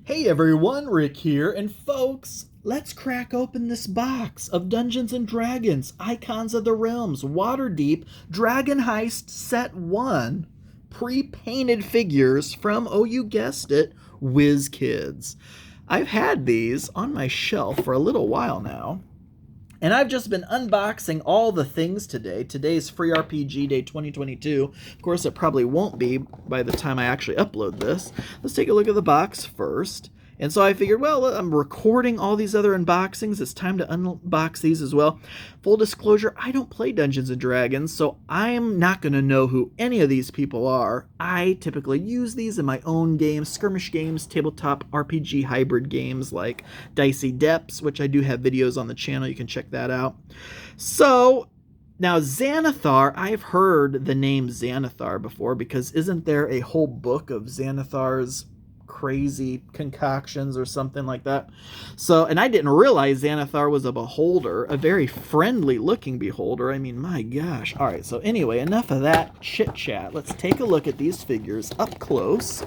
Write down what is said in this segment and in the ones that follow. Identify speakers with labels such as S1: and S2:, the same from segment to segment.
S1: Hey everyone, Rick here, and folks, let's crack open this box of Dungeons & Dragons, Icons of the Realms, Waterdeep, Dragon Heist Set 1, pre-painted figures from, oh you guessed it, WizKids. I've had these on my shelf for a little while now, and I've just been unboxing all the things today. Today's Free RPG Day 2022. Of course, it probably won't be by the time I actually upload this. Let's take a look at the box first. And so I figured, well, I'm recording all these other unboxings. It's time to unbox these as well. Full disclosure, I don't play Dungeons & Dragons, so I'm not going to know who any of these people are. I typically use these in my own games, skirmish games, tabletop RPG hybrid games like Dicey Depths, which I do have videos on the channel. You can check that out. So now, Xanathar, I've heard the name Xanathar before because isn't there a whole book of Xanathar's crazy concoctions or something like that? So, and I didn't realize Xanathar was a beholder, a very friendly looking beholder. I mean, my gosh. All right, so anyway, enough of that chit chat. Let's take a look at these figures up close.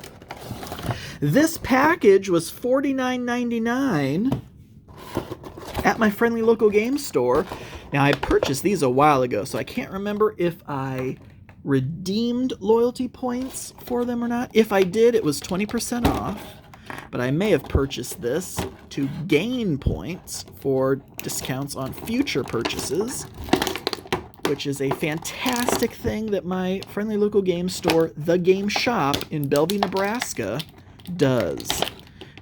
S1: This package was $49.99 at my friendly local game store. Now, I purchased these a while ago, so I can't remember if I redeemed loyalty points for them or not. If I did, it was 20% off, but I may have purchased this to gain points for discounts on future purchases, which is a fantastic thing that my friendly local game store, The Game Shop in Bellevue, Nebraska, does.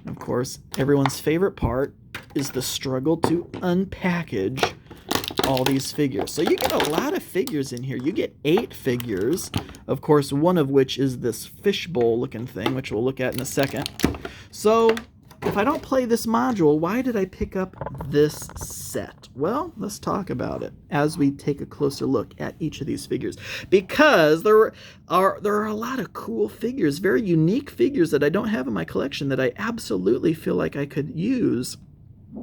S1: And of course, everyone's favorite part is the struggle to unpackage all these figures. So you get a lot of figures in here. You get 8 figures, of course, one of which is this fishbowl looking thing, which we'll look at in a second. So if I don't play this module, why did I pick up this set? Well, let's talk about it as we take a closer look at each of these figures, because there are a lot of cool figures, very unique figures that I don't have in my collection that I absolutely feel like I could use.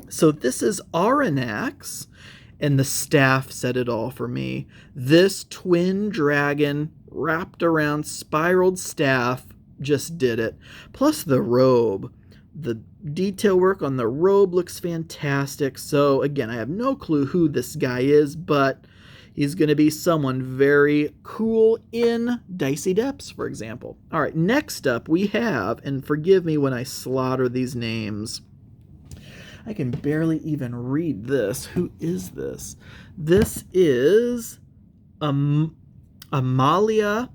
S1: So this is Aranax, and the staff said it all for me. This twin dragon wrapped around spiraled staff just did it. Plus the robe. The detail work on the robe looks fantastic. So again, I have no clue who this guy is, but he's going to be someone very cool in Dicey Depths, for example. All right, next up we have, and forgive me when I slaughter these names, I can barely even read this. Who is this? This is Amalia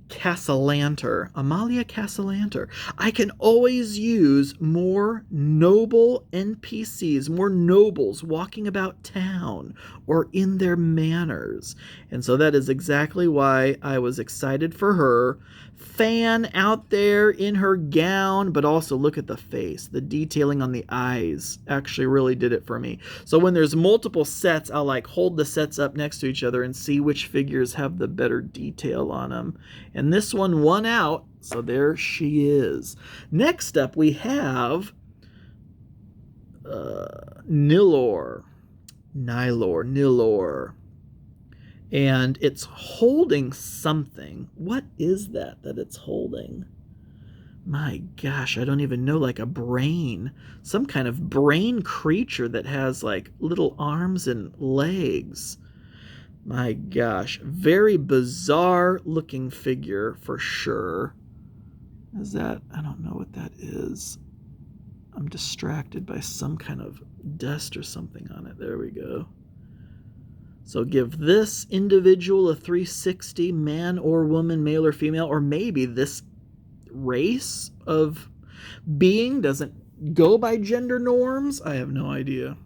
S1: Castellanter. Amalia Castellanter. I can always use more noble NPCs, more nobles walking about town or in their manners. And so that is exactly why I was excited for her. Fan out there in her gown, but also look at the face. The detailing on the eyes actually really did it for me. So when there's multiple sets, I'll like hold the sets up next to each other and see which figures have the better detail on them. And this one won out, so there she is. Next up we have Nilor. And it's holding something. What is that it's holding? My gosh, I don't even know, like a brain. Some kind of brain creature that has like little arms and legs. My gosh, very bizarre looking figure for sure. Is that, I don't know what that is. I'm distracted by some kind of dust or something on it. There we go. So give this individual a 360, man or woman, male or female, or maybe this race of being doesn't go by gender norms. I have no idea.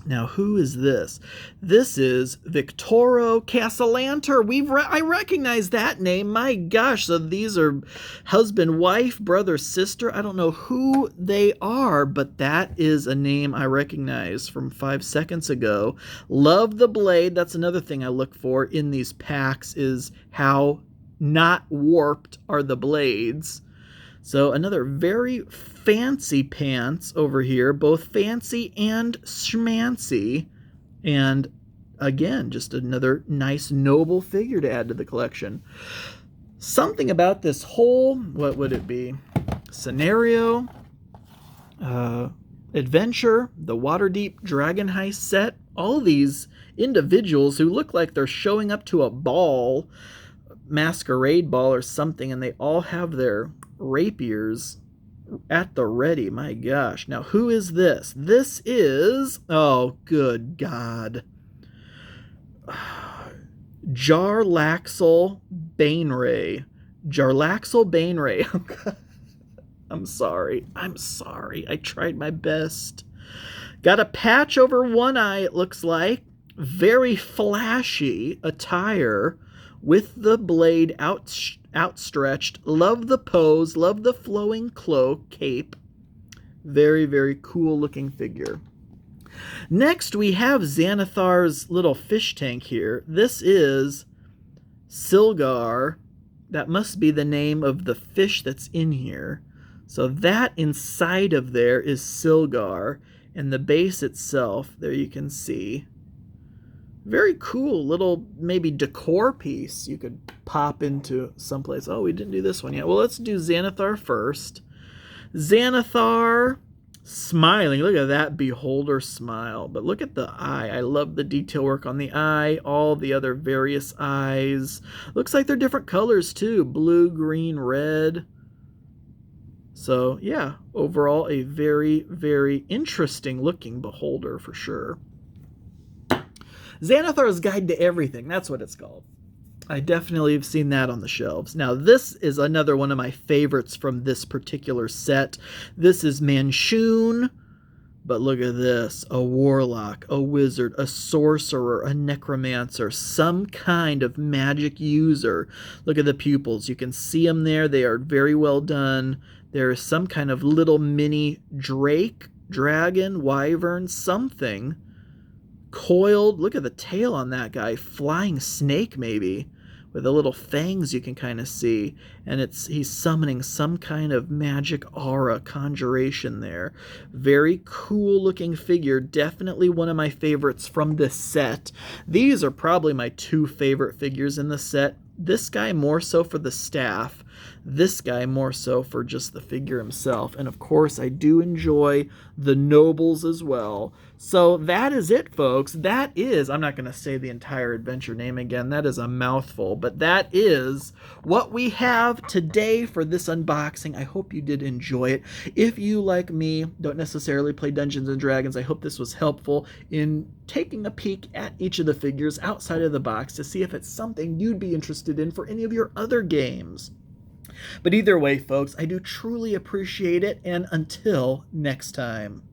S1: Now, who is this? This is Victoro Castellanter. I recognize that name. My gosh, so these are husband, wife, brother, sister. I don't know who they are, but that is a name I recognize from 5 seconds ago. Love the blade. That's another thing I look for in these packs, is how not warped are the blades. So another very fancy pants over here, both fancy and schmancy. And again, just another nice noble figure to add to the collection. Something about this whole, what would it be, scenario Adventure, the Waterdeep Dragon Heist set. All these individuals who look like they're showing up to a ball, masquerade ball or something, and they all have their rapiers at the ready. My gosh. Now, who is this? This is, oh, good God. Jarlaxle Baneray. Jarlaxle Baneray. I'm sorry. I tried my best. Got a patch over one eye, it looks like. Very flashy attire with the blade outstretched. Love the pose. Love the flowing cloak, cape. Very, very cool looking figure. Next, we have Xanathar's little fish tank here. This is Silgar. That must be the name of the fish that's in here. So that inside of there is Silgar, and the base itself, there you can see. Very cool little maybe decor piece you could pop into someplace. Oh, we didn't do this one yet. Well, let's do Xanathar first. Xanathar smiling. Look at that beholder smile. But look at the eye. I love the detail work on the eye. All the other various eyes. Looks like they're different colors too. Blue, green, red. So yeah, overall a very, very interesting looking beholder for sure. Xanathar's Guide to Everything. That's what it's called. I definitely have seen that on the shelves. Now, this is another one of my favorites from this particular set. This is Manchun, but look at this. A warlock, a wizard, a sorcerer, a necromancer, some kind of magic user. Look at the pupils. You can see them there. They are very well done. There is some kind of little mini drake, dragon, wyvern, something. Coiled. Look at the tail on that guy. Flying snake, maybe, with the little fangs you can kind of see. And he's summoning some kind of magic aura conjuration there. Very cool looking figure. Definitely one of my favorites from this set. These are probably my two favorite figures in the set. This guy more so for the staff. This guy more so for just the figure himself. And of course, I do enjoy the nobles as well. So that is it, folks. That is, I'm not going to say the entire adventure name again. That is a mouthful. But that is what we have today for this unboxing. I hope you did enjoy it. If you, like me, don't necessarily play Dungeons & Dragons, I hope this was helpful in taking a peek at each of the figures outside of the box to see if it's something you'd be interested in for any of your other games. But either way, folks, I do truly appreciate it, and until next time.